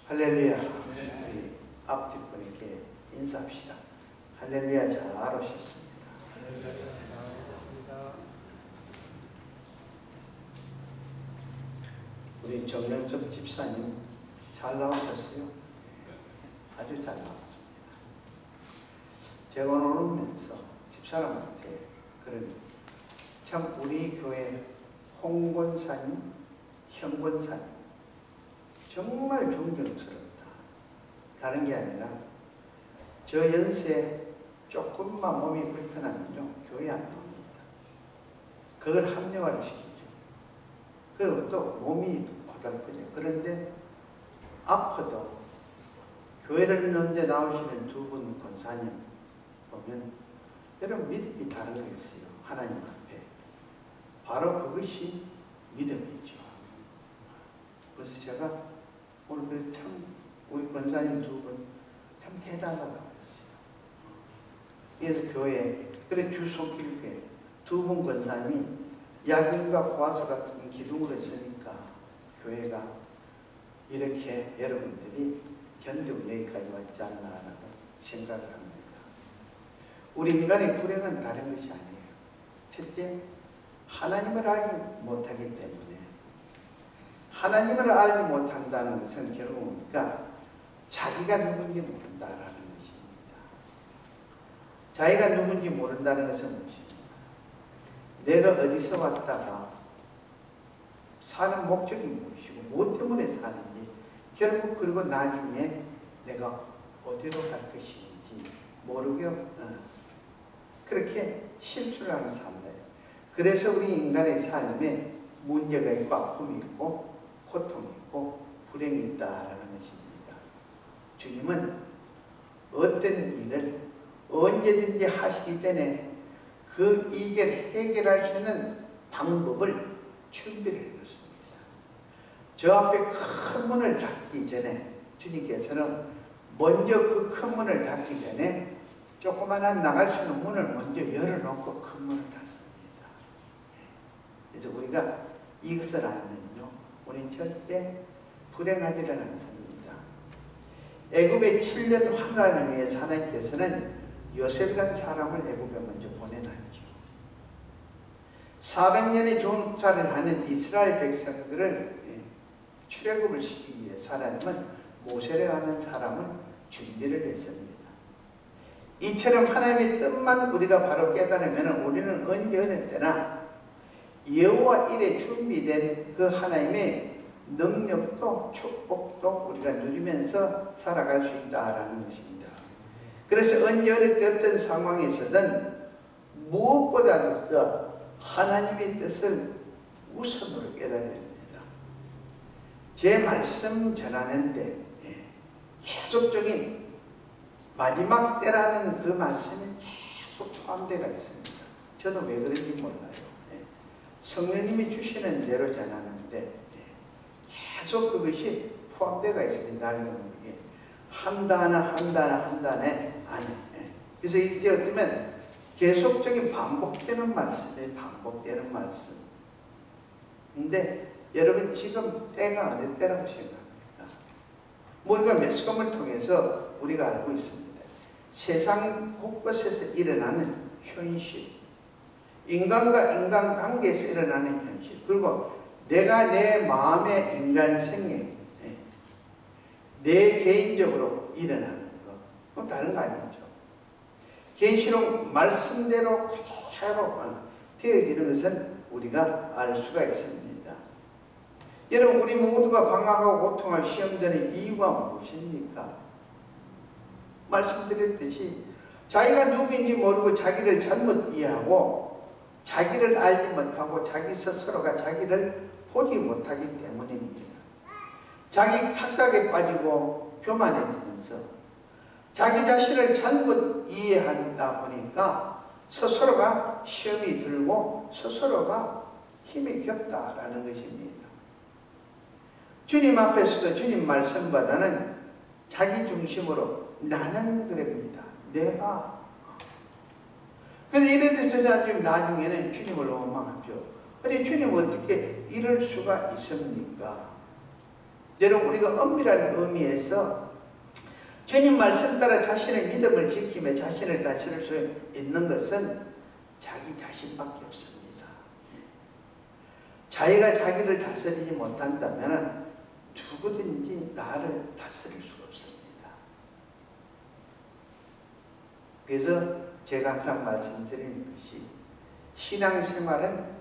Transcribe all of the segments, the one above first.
할렐루야. 우리 앞뒷분에게 인사합시다. 할렐루야. 잘 오셨습니다. 할렐루야. 잘 오셨습니다. 우리 정명섭 집사님 잘 나오셨어요? 아주 잘 나왔습니다. 제가 오늘 오면서 집사람한테 그런 참 우리 교회 홍권사님, 현권사님 정말 존경스럽다. 다른 게 아니라 저 연세에 조금만 몸이 불편하면요 교회 안 나옵니다. 그걸 합리화를 시키죠. 그리고 또 몸이 고달프죠. 그런데 아파도 교회를 언제 나오시는 두 분 권사님 보면 여러분 믿음이 다른 거였어요. 하나님 앞에. 바로 그것이 믿음이죠. 그래서 제가 오늘 참 우리 권사님 두 분 참 대단하다고 했어요. 그래서 교회 그래 주속길교회 두 분 권사님이 약인과 보아서 같은 기둥으로 있으니까 교회가 이렇게 여러분들이 견디고 여기까지 왔지 않나라고 생각을 합니다. 우리 인간의 불행은 다른 것이 아니에요. 첫째, 하나님을 알지 못하기 때문에 하나님을 알지 못한다는 것은 결국 보니까 자기가 누군지 모른다라는 것입니다. 자기가 누군지 모른다는 것은 무엇입니까? 내가 어디서 왔다가 사는 목적이 무엇이고 무엇 때문에 사는지 결국 그리고 나중에 내가 어디로 갈 것인지 모르게 그렇게 실수를 하며 산다. 그래서 우리 인간의 삶에 문제가 있고 아픔이 있고 고통이 있고 불행이 있다라는 것입니다. 주님은 어떤 일을 언제든지 하시기 전에 그 이걸 해결할 수 있는 방법을 준비를 해놓습니다. 저 앞에 큰 문을 닫기 전에 주님께서는 먼저 그 큰 문을 닫기 전에 조그마한 나갈 수 있는 문을 먼저 열어놓고 큰 문을 닫습니다. 그래서 우리가 이것을 알면요, 우리는 절대 불행하지는 않습니다. 애굽에 7년 환란을 위해서 하나님께서는 요셉이라는 사람을 애굽에 먼저 보내놨죠. 400년의 종살이를 하는 이스라엘 백성들을 출애굽을 시키기 위해 하나님은 모세라는 사람을 준비를 했습니다. 이처럼 하나님의 뜻만 우리가 바로 깨달으면 우리는 언제 어느 때나 여호와 일에 준비된 그 하나님의 능력도 축복도 우리가 누리면서 살아갈 수 있다라는 것입니다. 그래서 언제 어느 때 어떤 상황에서든 무엇보다도 하나님의 뜻을 우선으로 깨달아야 됩니다. 제 말씀 전하는데 계속적인 마지막 때라는 그 말씀이 계속 포함되어 있습니다. 저도 왜 그런지 몰라요. 성령님이 주시는 대로 전하는데 계속 그것이 포함되어 있습니다. 한 단에 안에. 그래서 이제 어쩌면 계속적인 반복되는 말씀이에요. 반복되는 말씀. 근데 여러분 지금 때가 어느 때라고 생각합니까? 우리가 매스컴을 통해서 우리가 알고 있습니다. 세상 곳곳에서 일어나는 현실, 인간과 인간관계에서 일어나는 현실, 그리고 내가 내 마음의 인간성에 내 개인적으로 일어나는 것, 그건 다른 거 아니죠. 계시록 말씀대로 그대로 되어지는 것은 우리가 알 수가 있습니다. 여러분, 우리 모두가 방황하고 고통할 시험되는 이유가 무엇입니까? 말씀드렸듯이 자기가 누구인지 모르고 자기를 잘못 이해하고 자기를 알지 못하고 자기 스스로가 자기를 보지 못하기 때문입니다. 자기 착각에 빠지고 교만해지면서 자기 자신을 잘못 이해하다 보니까 스스로가 시험이 들고 스스로가 힘이 겹다라는 것입니다. 주님 앞에서도 주님 말씀보다는 자기 중심으로 나는 그럽니다. 내가. 그래서 이래서 나중에는 주님을 원망하죠. 근데 주님 어떻게 이럴 수가 있습니까? 여러분, 우리가 엄밀한 의미에서 주님 말씀 따라 자신의 믿음을 지키며 자신을 다스릴 수 있는 것은 자기 자신밖에 없습니다. 자기가 자기를 다스리지 못한다면 누구든지 나를 다스릴 수가 없습니다. 그래서 제가 항상 말씀드리는 것이 신앙생활은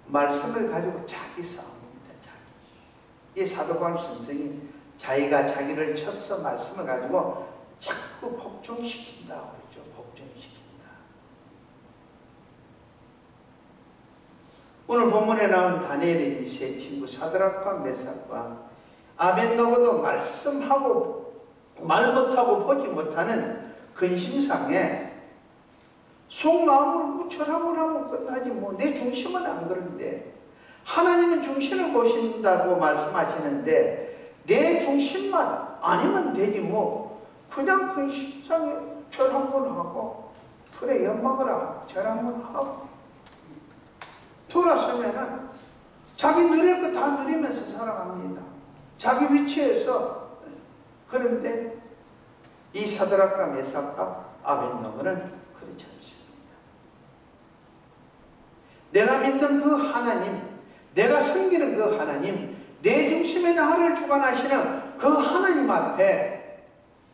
말씀을 가지고 자기 싸움입니다. 자기. 이 사도 바울 선생이 자기가 자기를 쳐서 말씀을 가지고 자꾸 복종시킨다 그러죠. 복종시킨다. 오늘 본문에 나온 다니엘의 이 세 친구 사드락과 메삭과 아벳노고도 말씀하고 말 못하고 보지 못하는 근심상에 속마음으로 무철함을 하면 끝나지 뭐. 내 중심은 안 그런데 하나님은 중심을 보신다고 말씀하시는데 내 중심만 아니면 되지 뭐. 그냥 근심상에 절 한번 하고 그래 연막을 절 한번 하고 돌아서면은 자기 누릴 거 다 누리면서 살아갑니다. 자기 위치에서. 그런데 이 사드락과 메삭과 아벳노고는 그렇지 않습니다. 내가 믿는 그 하나님, 내가 섬기는 그 하나님, 내 중심에 나를 주관하시는 그 하나님 앞에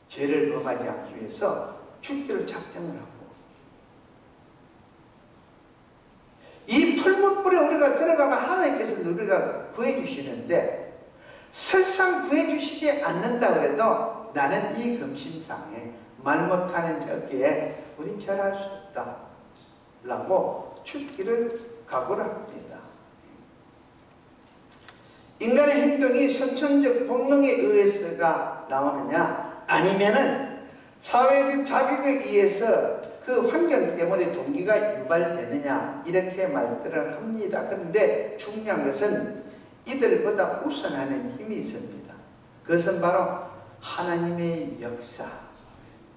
죄를 범하지 않기 위해서 죽기를 작정을 하고, 이 풀무불에 우리가 들어가면 하나님께서 우리가 구해주시는데 설상 구해주시지 않는다 그래도 나는 이 금심상에 말 못하는 저기에 우린 절할 수 없다 라고 죽기를 각오를 합니다. 인간의 행동이 선천적 본능에 의해서가 나오느냐 아니면은 사회적 자격에 의해서 그 환경 때문에 동기가 유발되느냐 이렇게 말들을 합니다. 그런데 중요한 것은 이들보다 우선하는 힘이 있습니다. 그것은 바로 하나님의 역사,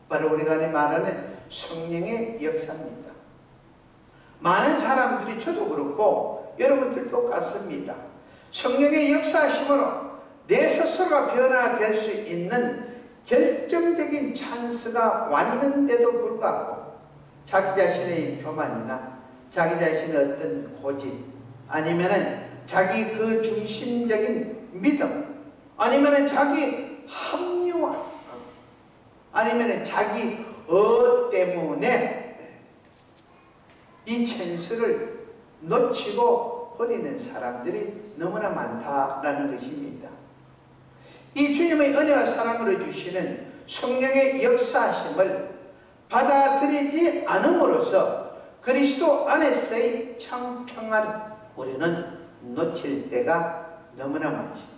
바로 우리가 말하는 성령의 역사입니다. 많은 사람들이, 저도 그렇고 여러분들 똑같습니다. 성령의 역사심으로 내 스스로가 변화될 수 있는 결정적인 찬스가 왔는데도 불구하고 자기 자신의 교만이나 자기 자신의 어떤 고집, 아니면은 자기 그 중심적인 믿음, 아니면은 자기 합리화, 아니면은 자기 때문에 이 찬스를 놓치고 버리는 사람들이 너무나 많다라는 것입니다. 이 주님의 은혜와 사랑으로 주시는 성령의 역사심을 받아들이지 않음으로써 그리스도 안에서의 청평한 우리는 놓칠 때가 너무나 많습니다.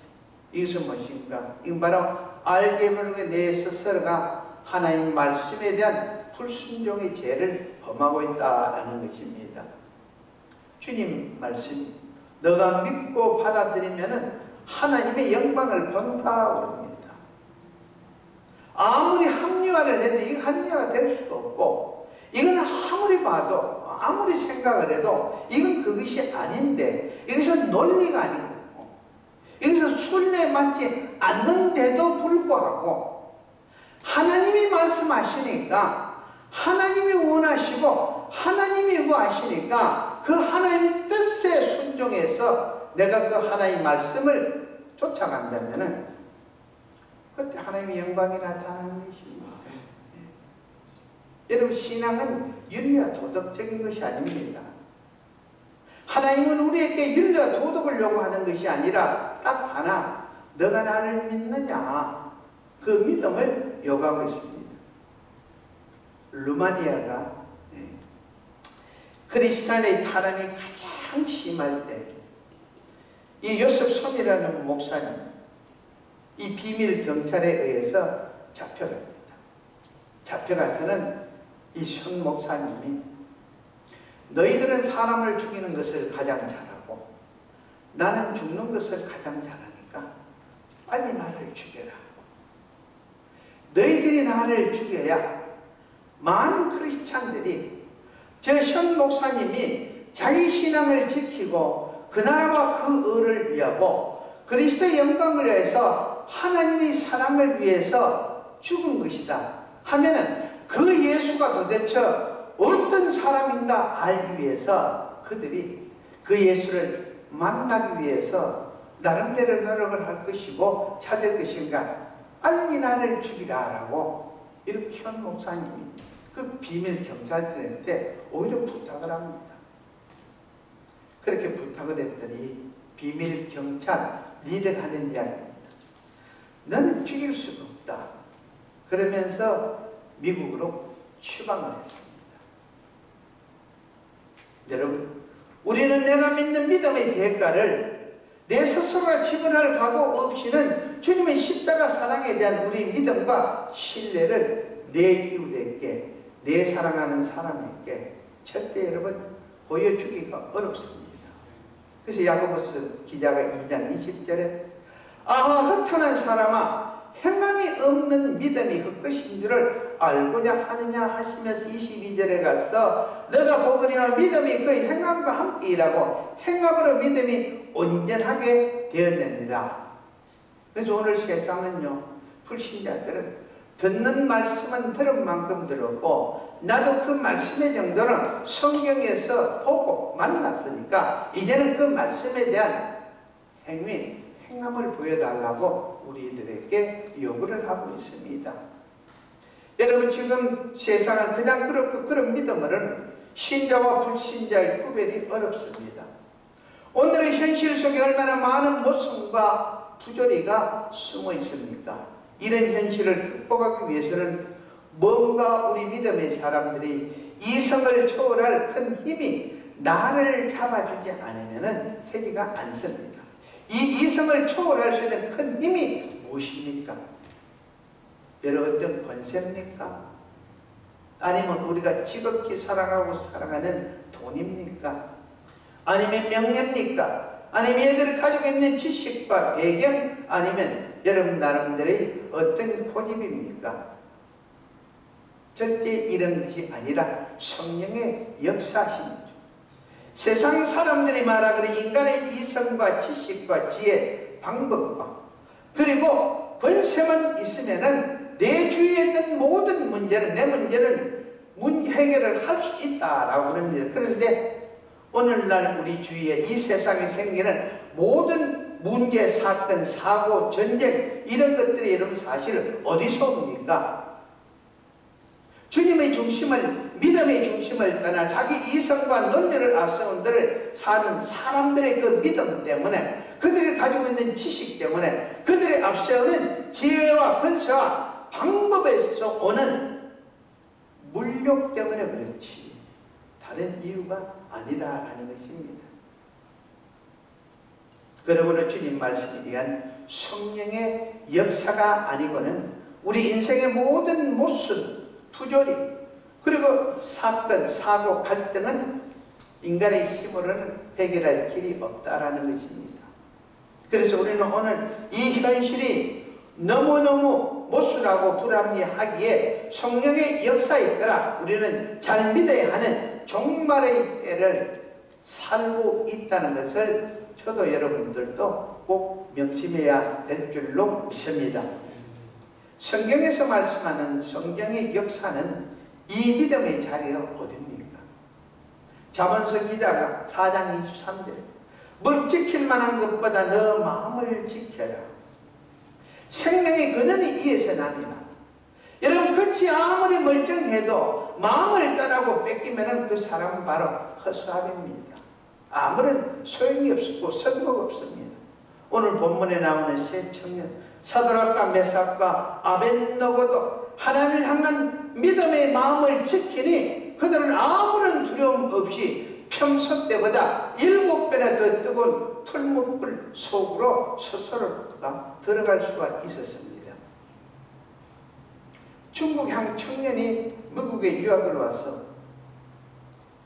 이것은 무엇인가? 이건 바로 알게 모르게 내 스스로가 하나님 말씀에 대한 불순종의 죄를 범하고 있다라는 것입니다. 주님 말씀, 너가 믿고 받아들이면 하나님의 영광을 본다 그럽니다. 아무리 합리화를 해도 이건 합리화가 될 수도 없고, 이건 아무리 봐도 아무리 생각을 해도 이건 그것이 아닌데, 이것은 논리가 아니고 이것은 순리에 맞지 않는데도 불구하고 하나님이 말씀하시니까, 하나님이 원하시고 하나님이 구하시니까 그 하나님의 뜻에 순종해서 내가 그 하나님의 말씀을 쫓아간다면 그때 하나님의 영광이 나타나는 것입니다. 여러분, 신앙은 윤리와 도덕적인 것이 아닙니다. 하나님은 우리에게 윤리와 도덕을 요구하는 것이 아니라 딱 하나, 너가 나를 믿느냐, 그 믿음을 요구하고 있습니다. 루마니아가 크리스찬의 타락이 가장 심할 때 이 요셉 손이라는 목사님, 이 비밀 경찰에 의해서 잡혀갑니다. 잡혀가서는 이 손 목사님이 너희들은 사람을 죽이는 것을 가장 잘하고 나는 죽는 것을 가장 잘하니까 빨리 나를 죽여라. 너희들이 나를 죽여야 많은 크리스찬들이 저 션 목사님이 자기 신앙을 지키고 그 나라와 그 의를 위하고 그리스도의 영광을 위해서 하나님의 사랑을 위해서 죽은 것이다 하면은 그 예수가 도대체 어떤 사람인가 알기 위해서 그들이 그 예수를 만나기 위해서 나름대로 노력을 할 것이고 찾을 것인가. 빨리 나를 죽이라라고 이렇게 현 목사님이 그 비밀 경찰들한테 오히려 부탁을 합니다. 그렇게 부탁을 했더니 비밀 경찰 리더가 하는 이야기입니다. 너는 죽일 수가 없다. 그러면서 미국으로 추방을 했습니다. 여러분, 우리는 내가 믿는 믿음의 대가를 내 스스로가 지불할 각오 없이는 주님의 십자가 사랑에 대한 우리 믿음과 신뢰를 내 이웃에게, 내 사랑하는 사람에게 절대 여러분 보여주기가 어렵습니다. 그래서 야고보서 기자가 2장 20절에 아하 흩어난 사람아 행함이 없는 믿음이 헛것인 줄을 알고자 하느냐 하시면서 22절에 가서 너가 복으니와 믿음이 그의 행함과 함께 일하고 행함으로 믿음이 온전하게 되었느니라. 그래서 오늘 세상은요, 불신자들은 듣는 말씀은 들은 만큼 들었고 나도 그 말씀의 정도는 성경에서 보고 만났으니까 이제는 그 말씀에 대한 행함을 보여달라고 우리들에게 요구를 하고 있습니다. 여러분, 지금 세상은 그냥 그렇고 그런 믿음으로는 신자와 불신자의 구별이 어렵습니다. 오늘의 현실 속에 얼마나 많은 모순과 부조리가 숨어 있습니까? 이런 현실을 극복하기 위해서는 뭔가 우리 믿음의 사람들이 이성을 초월할 큰 힘이 나를 잡아주지 않으면 되지가 않습니다. 이 이성을 초월할 수 있는 큰 힘이 무엇입니까? 여러분, 어떤 권세입니까? 아니면 우리가 지극히 사랑하고 사랑하는 돈입니까? 아니면 명예입니까? 아니면 얘들이 가지고 있는 지식과 배경? 아니면 여러분 나름대로의 어떤 고집입니까? 절대 이런 것이 아니라 성령의 역사심이죠. 세상 사람들이 말하기를 인간의 이성과 지식과 지혜, 방법과 그리고 권세만 있으면은 내 주위에 있는 모든 문제는, 내 문제는 해결을 할 수 있다라고 그럽니다. 그런데 오늘날 우리 주위에 이 세상에 생기는 모든 문제, 사건, 사고, 전쟁 이런 것들이 여러분 사실 어디서 옵니까? 주님의 중심을, 믿음의 중심을 떠나 자기 이성과 논리를 앞세운 들을 사는 사람들의 그 믿음 때문에, 그들이 가지고 있는 지식 때문에, 그들이 앞세우는 지혜와 권세와 방법에서 오는 물욕 때문에 그렇지 다른 이유가 아니다라는 것입니다. 그러므로 주님 말씀에 의한 성령의 역사가 아니고는 우리 인생의 모든 모순, 부조리, 그리고 사건, 사고, 갈등은 인간의 힘으로는 해결할 길이 없다라는 것입니다. 그래서 우리는 오늘 이 현실이 너무너무 모순하고 불합리하기에 성령의 역사에 따라 우리는 잘 믿어야 하는 종말의 때를 살고 있다는 것을 저도 여러분들도 꼭 명심해야 될 줄로 믿습니다. 성경에서 말씀하는 성경의 역사는 이 믿음의 자리가 어딥니까? 잠언서 기자가 4장 23절 뭘 지킬 만한 것보다 너 마음을 지켜라. 생명의 근원이 이에서 납니다. 여러분, 그치 아무리 멀쩡해도 마음을 떠나고 뺏기면 그 사람은 바로 허수아비입니다. 아무런 소용이 없고 쓸모가 없습니다. 오늘 본문에 나오는 세 청년 사드락과 메삭과 아벳노고도 하나님을 향한 믿음의 마음을 지키니 그들은 아무런 두려움 없이 평소 때보다 7배나 더 뜨거운 풀무불 속으로 스스로가 들어갈 수가 있었습니다. 중국 한 청년이 미국에 유학을 와서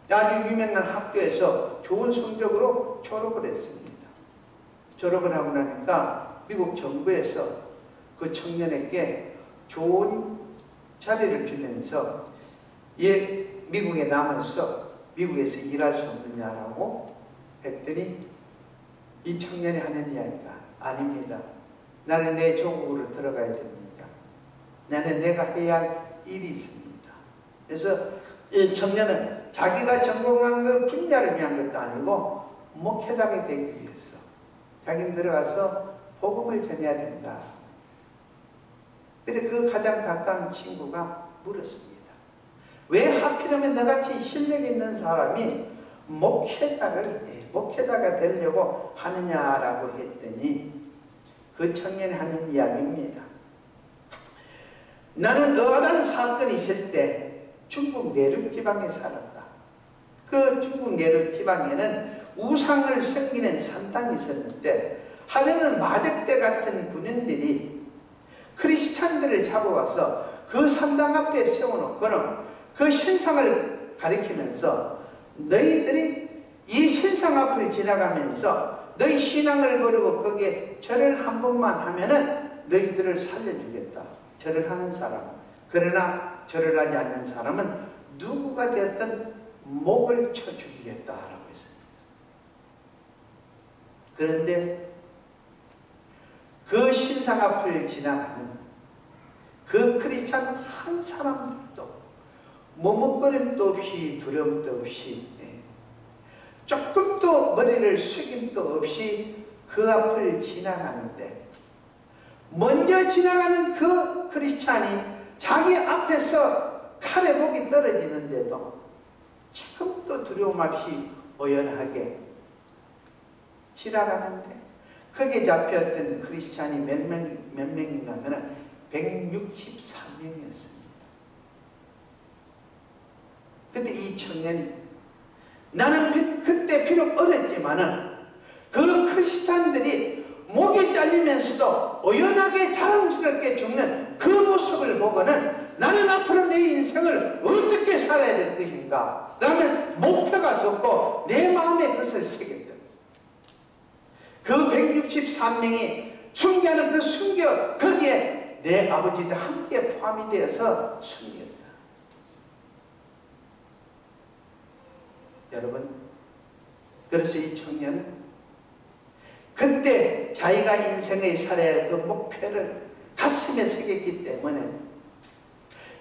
아주 유명한 학교에서 좋은 성적으로 졸업을 했습니다. 졸업을 하고 나니까 미국 정부에서 그 청년에게 좋은 자리를 주면서 미국에 남아서 미국에서 일할 수 없느냐라고 했더니 이 청년이 하는 이야기가 아닙니다. 나는 내 조국으로 들어가야 됩니다. 나는 내가 해야 할 일이 있습니다. 그래서 이 청년은 자기가 전공한 그 분야를 위한 것도 아니고 목회당에 되기 위해서 자기는 들어가서 복음을 전해야 된다. 근데 그 가장 가까운 친구가 물었습니다. 왜 하필이면 너같이 실력 있는 사람이 목회자가 되려고 하느냐라고 했더니 그 청년이 하는 이야기입니다. 나는 어떤 사건이 있을 때 중국 내륙 지방에 살았다. 그 중국 내륙 지방에는 우상을 섬기는 산당이 있었는데 하루는 마적대 같은 군인들이 크리스찬들을 잡아와서 그 산당 앞에 세워놓고는 그 신상을 가리키면서 너희들이 이 신상 앞을 지나가면서 너희 신앙을 버리고 거기에 절을 한 번만 하면은 너희들을 살려주겠다. 절을 하는 사람. 그러나 절을 하지 않는 사람은 누구가 되었든 목을 쳐 죽이겠다라고 했습니다. 그런데 그 신상 앞을 지나가는 그 크리스찬 한 사람도 머뭇거림도 없이 두려움도 없이 조금도 머리를 숙임도 없이 그 앞을 지나가는데 먼저 지나가는 그 크리스찬이 자기 앞에서 칼에 목이 떨어지는데도 조금도 두려움 없이 오연하게 지나가는데 거기에 잡혔던 크리스찬이 몇 명인가 하면 163명이었습니다. 그때 이 청년이 나는 그때 비록 어렸지만은 그 크리스찬들이 목이 잘리면서도 오연하게 자랑스럽게 죽는 그 모습을 보고는 나는 앞으로 내 인생을 어떻게 살아야 될 것인가 라는 목표가 섰고 내 마음에 그것을 새겼다. 그 163명이 순교하는 그 순교 거기에 내 아버지도 함께 포함이 되어서 순교했다. 여러분, 그래서 이 청년은 그때 자기가 인생의 살아야 할 그 목표를 가슴에 새겼기 때문에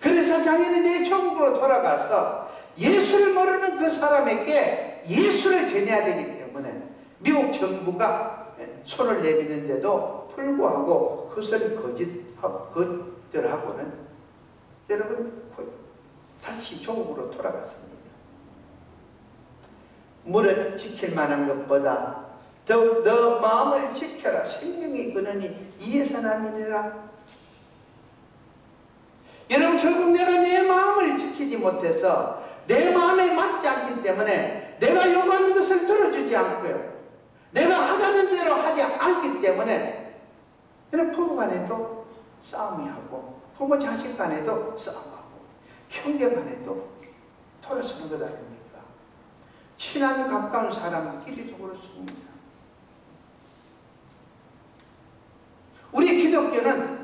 그래서 자기는 내 조국으로 돌아가서 예수를 모르는 그 사람에게 예수를 전해야 되기 때문에 미국 정부가 손을 내미는데도 불구하고 그것을 거절하고는 여러분 다시 조국으로 돌아갔습니다. 물은 지킬 만한 것보다 더욱 너 마음을 지켜라. 생명의 근원이 이에서 남이니라. 여러분, 결국 내가 내 마음을 지키지 못해서 내 마음에 맞지 않기 때문에 내가 요구하는 것을 들어주지 않고요, 내가 하자는 대로 하지 않기 때문에 부부 간에도 싸움이 하고 부모 자식 간에도 싸움하고 형제 간에도 돌아서는 것 아닙니까? 친한 가까운 사람끼리도 그렇습니다. 우리 기독교는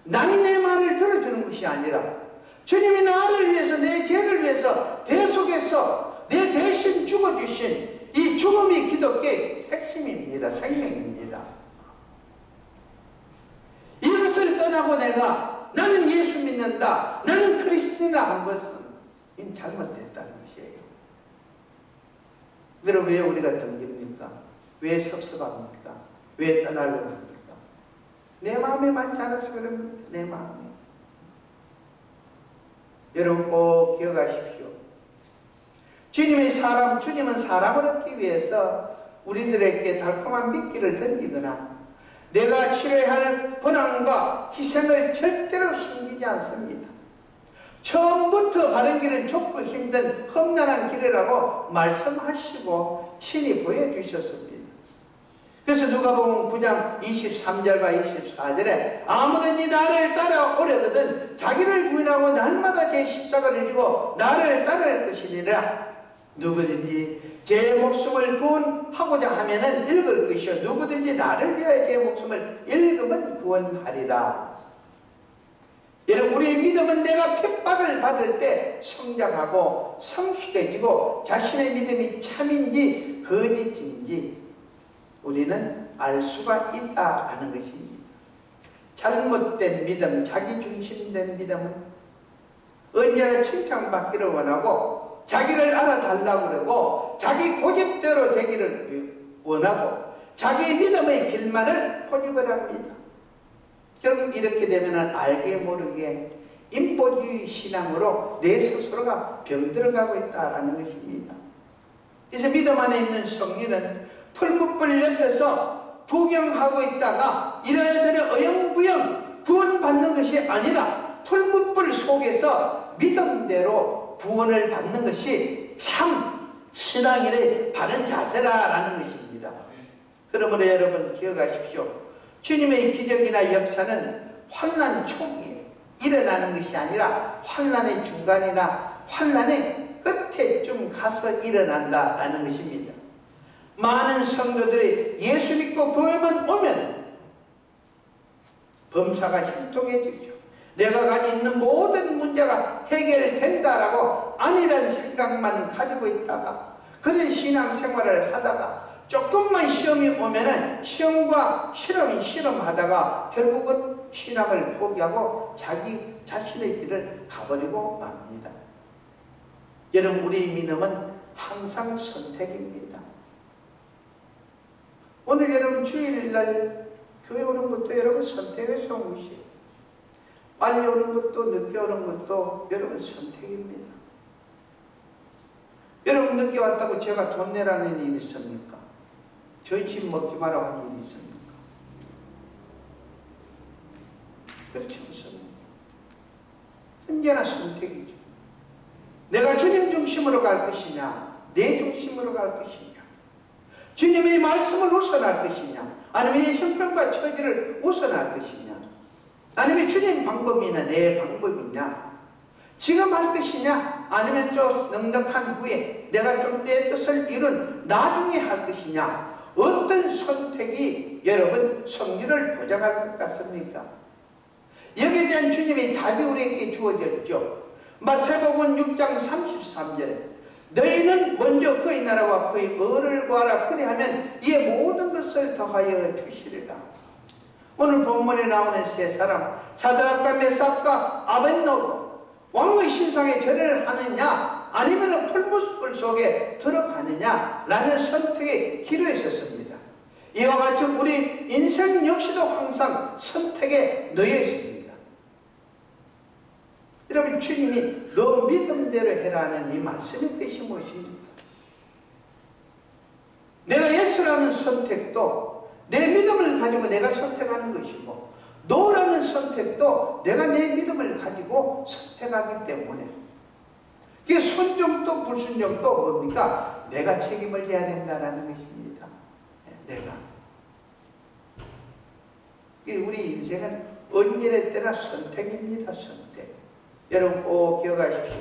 남이 내 말을 들어주는 것이 아니라 주님이 나를 위해서 내 죄를 위해서 대속해서 내 대신 죽어주신 이 죽음이 기독교의 핵심입니다. 생명입니다. 이것을 떠나고 나는 예수 믿는다, 나는 크리스티나 한 것은 잘못됐다는 것이에요. 그럼 왜 우리가 등깁니까? 왜 섭섭합니까? 왜 떠나려고 합니까? 내 마음에 맞지 않아서 그럽니다. 내 마음에. 여러분 꼭 기억하십시오. 주님은 사람을 얻기 위해서 우리들에게 달콤한 미끼를 던지거나 내가 치러야 할 고난과 희생을 절대로 숨기지 않습니다. 처음부터 바른 길은 좁고 힘든 험난한 길이라고 말씀하시고 친히 보여주셨습니다. 그래서 누가복음 9장 23절과 24절에 아무든지 나를 따라오려거든 자기를 부인하고 날마다 제 십자가를 지고 나를 따를 것이니라. 누구든지 제 목숨을 구원하고자 하면은 읽을 것이요 누구든지 나를 위하여 제 목숨을 읽으면 구원하리라. 여러분, 우리의 믿음은 내가 핍박을 받을 때 성장하고 성숙해지고 자신의 믿음이 참인지 거짓인지 우리는 알 수가 있다라는 것입니다. 잘못된 믿음, 자기중심된 믿음은 언제나 칭찬받기를 원하고 자기를 알아달라고 그러고 자기 고집대로 되기를 원하고 자기 믿음의 길만을 고집을 합니다. 결국 이렇게 되면 알게 모르게 인본주의 신앙으로 내 스스로가 병들어가고 있다는 것입니다. 그래서 믿음 안에 있는 성리는 풀무불 옆에서 구경하고 있다가 이래저래 어영부영 구원받는 것이 아니라 풀무불 속에서 믿음대로 구원을 받는 것이 참 신앙인의 바른 자세라는 것입니다. 그러므로 여러분 기억하십시오. 주님의 기적이나 역사는 환난 초기에 일어나는 것이 아니라 환난의 중간이나 환난의 끝에쯤 가서 일어난다라는 것입니다. 많은 성도들이 예수 믿고 교회만 오면 범사가 형통해지죠. 내가 가지고 있는 모든 문제가 해결된다라고 아니란 생각만 가지고 있다가 그런 신앙생활을 하다가 조금만 시험이 오면은 시험과 실험하다가 결국은 신앙을 포기하고 자기 자신의 길을 가버리고 맙니다. 여러분, 우리 믿음은 항상 선택입니다. 오늘 여러분 주일날 교회 오는 것도 여러분 선택해서 온 것이에요. 빨리 오는 것도 늦게 오는 것도 여러분 선택입니다. 여러분 늦게 왔다고 제가 돈 내라는 일이 있습니까? 전심 먹지 마라 하는 일이 있습니까? 그렇지 않습니다. 언제나 선택이죠. 내가 주님 중심으로 갈 것이냐, 내 중심으로 갈 것이냐, 주님의 말씀을 우선할 것이냐, 아니면 이 형편과 처지를 우선할 것이냐, 아니면 주님 방법이나 내 방법이냐, 지금 할 것이냐, 아니면 좀 넉넉한 후에 내가 좀 내 뜻을 이룬 나중에 할 것이냐, 어떤 선택이 여러분 성리를 보장할 것 같습니까? 여기에 대한 주님의 답이 우리에게 주어졌죠. 마태복음 6장 33절에 너희는 먼저 그의 나라와 그의 의를 구하라. 그리하면 이에 모든 것을 더하여 주시리라. 오늘 본문에 나오는 세 사람, 사드락과 메삭과 아벳노고, 왕의 신상에 절을 하느냐 아니면 풀무불 속에 들어가느냐 라는 선택의 기로에 섰습니다. 이와 같이 우리 인생 역시도 항상 선택에 놓여 있습니다. 여러분, 주님이 너 믿음대로 해라는 이 말씀의 뜻이 무엇입니까? 내가 예스라는 선택도 내 믿음을 가지고 내가 선택하는 것이고, 노라는 선택도 내가 내 믿음을 가지고 선택하기 때문에, 이게 순종도 불순종도 뭡니까? 내가 책임을 져야 된다는 것입니다. 내가. 우리 인생은 언제나 때나 선택입니다. 선택. 여러분 꼭 기억하십시오.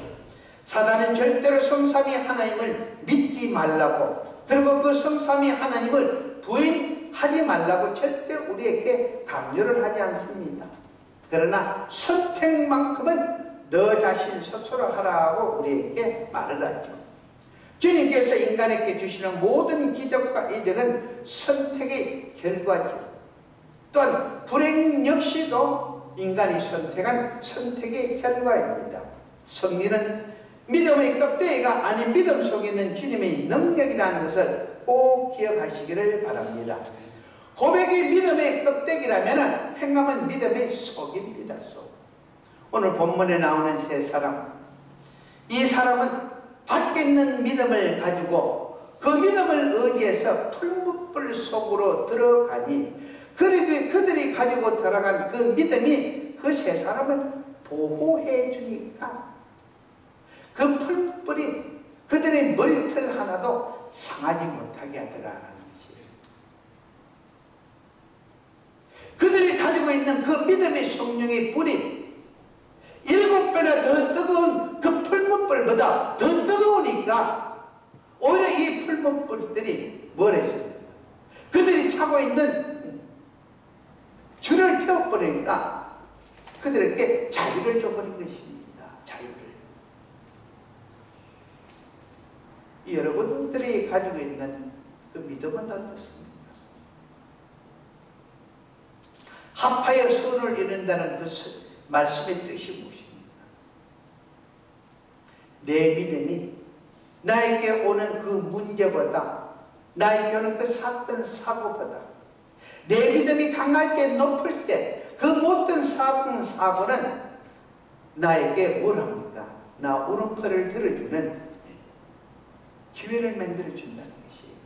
사단은 절대로 성삼위 하나님을 믿지 말라고, 그리고 그 성삼위 하나님을 부인하지 말라고 절대 우리에게 강요를 하지 않습니다. 그러나 선택만큼은 너 자신 스스로 하라고 우리에게 말을 하죠. 주님께서 인간에게 주시는 모든 기적과 이적은 선택의 결과죠. 또한 불행 역시도 인간이 선택한 선택의 결과입니다. 성리는 믿음의 껍데기가 아닌 믿음 속에 있는 주님의 능력이라는 것을 꼭 기억하시기를 바랍니다. 고백이 믿음의 껍데기라면 행함은 믿음의 속입니다. 속. 오늘 본문에 나오는 세 사람, 이 사람은 밖에 있는 믿음을 가지고 그 믿음을 의지해서 풀무불 속으로 들어가니 그들이 가지고 들어간 그 믿음이 그 세 사람을 보호해 주니까 그 풀뿌리 그들의 머리털 하나도 상하지 못하게 하더라는 것이에요. 그들이 가지고 있는 그 믿음의 성령의 불이 7배나 더 뜨거운 그 풀무불보다 더 뜨거우니까 오히려 이 풀무불들이 뭘 했습니까? 그들이 차고 있는 줄을 태워버리니까 그들에게 자유를 줘버린 것입니다. 자유를. 여러분들이 가지고 있는 그 믿음은 어떻습니까? 합하여 선을 이룬다는 그 말씀의 뜻이 무엇입니까? 내 믿음이 나에게 오는 그 문제보다, 나에게 오는 그 사건 사고보다 내 믿음이 강할 때, 높을 때 그 모든 사건 사고는 나에게 뭘 합니까? 나 울음소리를 들어주는 기회를 만들어준다는 것이에요.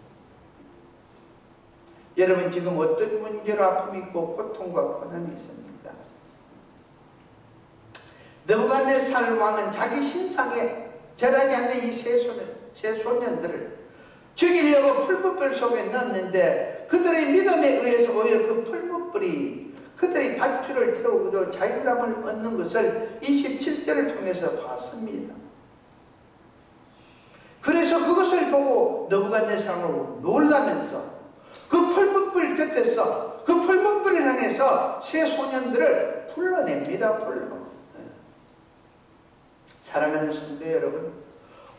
여러분, 지금 어떤 문제로 아픔이 있고 고통과 고난이 있습니다. 느부갓네살 왕은 자기 신상에 절하지 않는 이 세 소년들을 죽이려고 풀무불 속에 넣었는데, 그들의 믿음에 의해서 오히려 그 풀무불이 그들의 밧줄을 태우고도 자유함을 얻는 것을 27절을 통해서 봤습니다. 그래서 그것을 보고 느부갓네살은 놀라면서 그 풀무불 곁에서 그 풀무불을 향해서 세 소년들을 불러냅니다. 사랑하는 성도 여러분,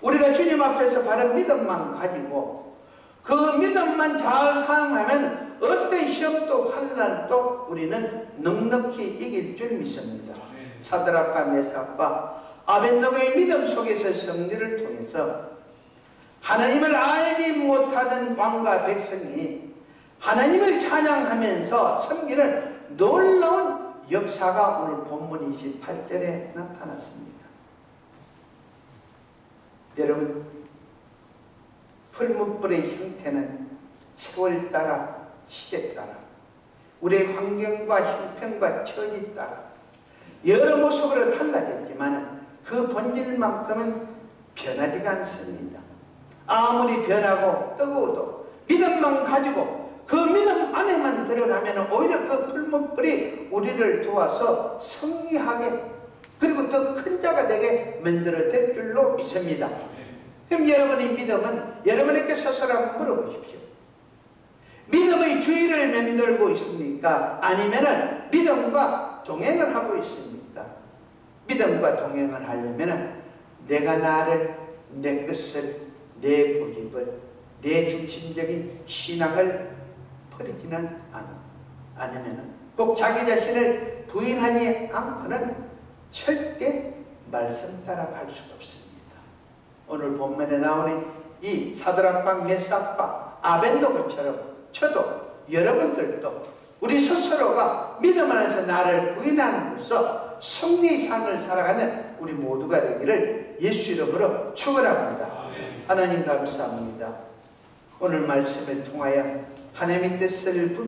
우리가 주님 앞에서 바른 믿음만 가지고 그 믿음만 잘 사용하면 어떤 시험도 환난도 우리는 넉넉히 이길 줄 믿습니다. 사드락과 메삭과 아벳노고의 믿음 속에서 승리를 통해서 하나님을 알지 못하는 왕과 백성이 하나님을 찬양하면서 섬기는 놀라운 역사가 오늘 본문 28절에 나타났습니다. 여러분, 풀무불의 형태는 세월 따라, 시대 따라, 우리의 환경과 형편과 처지 따라 여러 모습으로 달라졌지만 그 본질만큼은 변하지가 않습니다. 아무리 변하고 뜨거워도 믿음만 가지고 그 믿음 안에만 들어가면 오히려 그 풀무불이 우리를 도와서 승리하게, 그리고 더 큰 자가 되게 만들어질 줄로 믿습니다. 그럼 여러분의 믿음은 여러분에게 스스로 한번 물어보십시오. 믿음의 주의를 맴돌고 있습니까? 아니면 믿음과 동행을 하고 있습니까? 믿음과 동행을 하려면 내가 나를, 내 것을, 내 고집을, 내 중심적인 신앙을 버리지는 않으면, 꼭 자기 자신을 부인하지 않고는 절대 말씀 따라갈 수가 없습니다. 오늘 본문에 나오는 이 사드락과 메삭과 아벳노고처럼 저도, 여러분들도 우리 스스로가 믿음 안에서 나를 부인함으로써 승리의 삶을 살아가는 우리 모두가 되기를 예수 이름으로 축원합니다. 하나님 감사합니다. 오늘 말씀을 통하여 하나님의 뜻을